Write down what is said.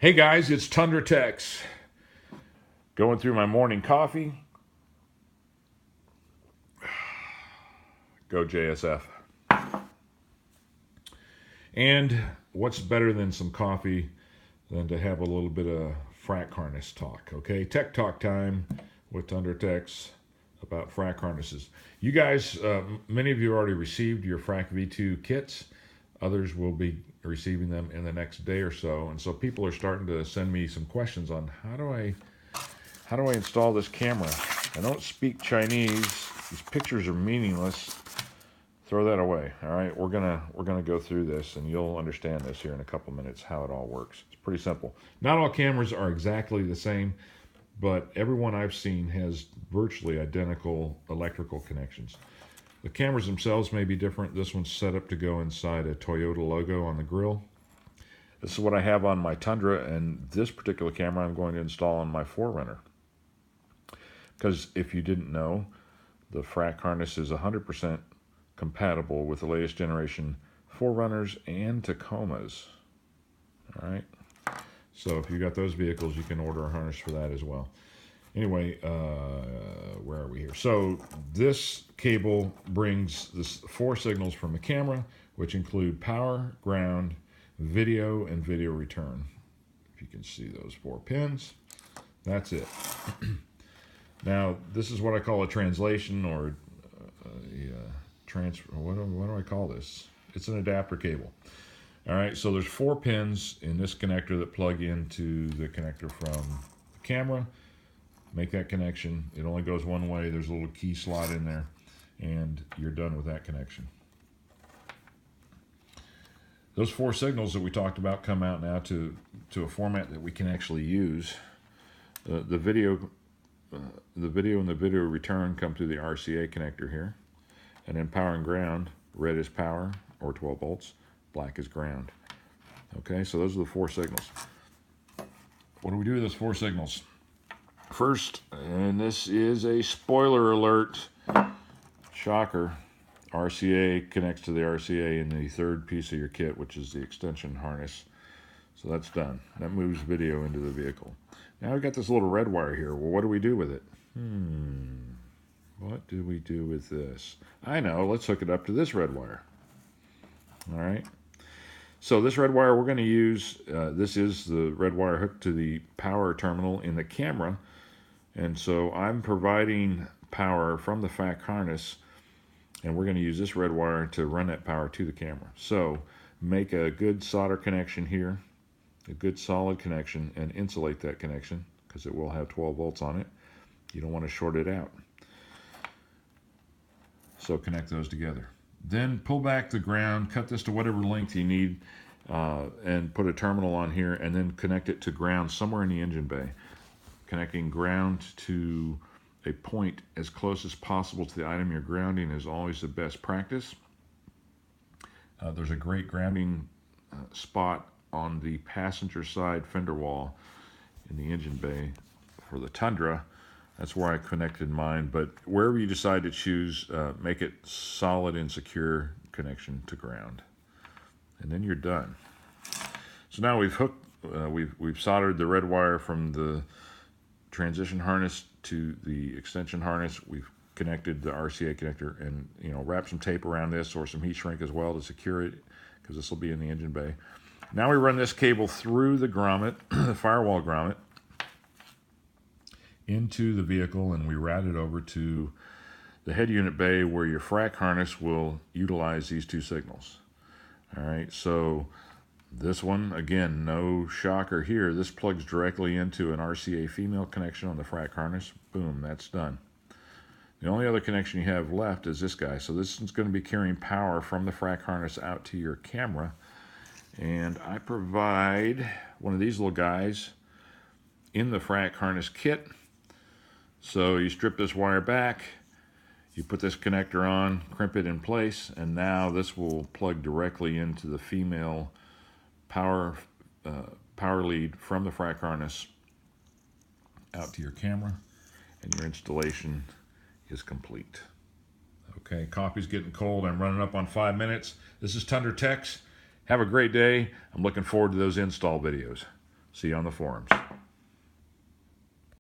Hey guys, it's TUNDRATEX. Going through my morning coffee. Go JSF. And what's better than some coffee than to have a little bit of FRAC harness talk, okay? Tech talk time with TUNDRATEX about FRAC harnesses. You guys, many of you already received your FRAC V2 kits. Others will be receiving them in the next day or so. And so people are starting to send me some questions on how do I install this camera? I don't speak Chinese. These pictures are meaningless. Throw that away. All right, we're gonna go through this, and you'll understand this here in a couple minutes how it all works. It's pretty simple. Not all cameras are exactly the same, but every one I've seen has virtually identical electrical connections. The cameras themselves may be different. This one's set up to go inside a Toyota logo on the grill. This is what I have on my Tundra, and this particular camera I'm going to install on my 4Runner. Because if you didn't know, the FRAC harness is 100% compatible with the latest generation 4Runners and Tacomas. All right. So if you got those vehicles, you can order a harness for that as well. Anyway, where are we here? So this cable brings this 4 signals from the camera, which include power, ground, video, and video return. If you can see those 4 pins, that's it. Now, this is what I call a translation or a transfer. What do I call this? It's an adapter cable. All right, so there's 4 pins in this connector that plug into the connector from the camera. Make that connection. It only goes one way. There's a little key slot in there, and you're done with that connection. Those 4 signals that we talked about come out now to a format that we can actually use. The video and the video return come through the RCA connector here, and then power and ground. Red is power, or 12 volts. Black is ground. Okay, so those are the 4 signals. What do we do with those 4 signals? First, and this is a spoiler alert, shocker, RCA connects to the RCA in the 3rd piece of your kit, which is the extension harness. So that's done. That moves video into the vehicle. Now we've got this little red wire here. Well, what do we do with it? What do we do with this? I know, let's hook it up to this red wire. All right. So this red wire we're going to use, this is the red wire hooked to the power terminal in the camera. And so I'm providing power from the FRAC harness, and we're going to use this red wire to run that power to the camera. So make a good solder connection here, a good solid connection, and insulate that connection because it will have 12 volts on it. You don't want to short it out. So connect those together. Then pull back the ground, cut this to whatever length you need, and put a terminal on here, and then connect it to ground somewhere in the engine bay. Connecting ground to a point as close as possible to the item you're grounding is always the best practice. There's a great grounding spot on the passenger side fender wall in the engine bay for the Tundra. That's where I connected mine, but wherever you decide to choose, make it solid and secure connection to ground. And then you're done. So now we've hooked, we've soldered the red wire from the transition harness to the extension harness. We've connected the RCA connector, and wrap some tape around this or some heat shrink as well to secure it, because this will be in the engine bay. Now we run this cable through the grommet, the firewall grommet, into the vehicle, and we route it over to the head unit bay where your FRAC harness will utilize these 2 signals. All right, so this one, again, no shocker here. This plugs directly into an RCA female connection on the FRAC harness. Boom, that's done. The only other connection you have left is this guy. So this is going to be carrying power from the FRAC harness out to your camera. And I provide one of these little guys in the FRAC harness kit. So you strip this wire back, you put this connector on, crimp it in place, and now this will plug directly into the female power lead from the FRAC harness out to your camera, and your installation is complete. Okay, coffee's getting cold. I'm running up on 5 minutes. This is TUNDRATEX. Have a great day. I'm looking forward to those install videos. See you on the forums.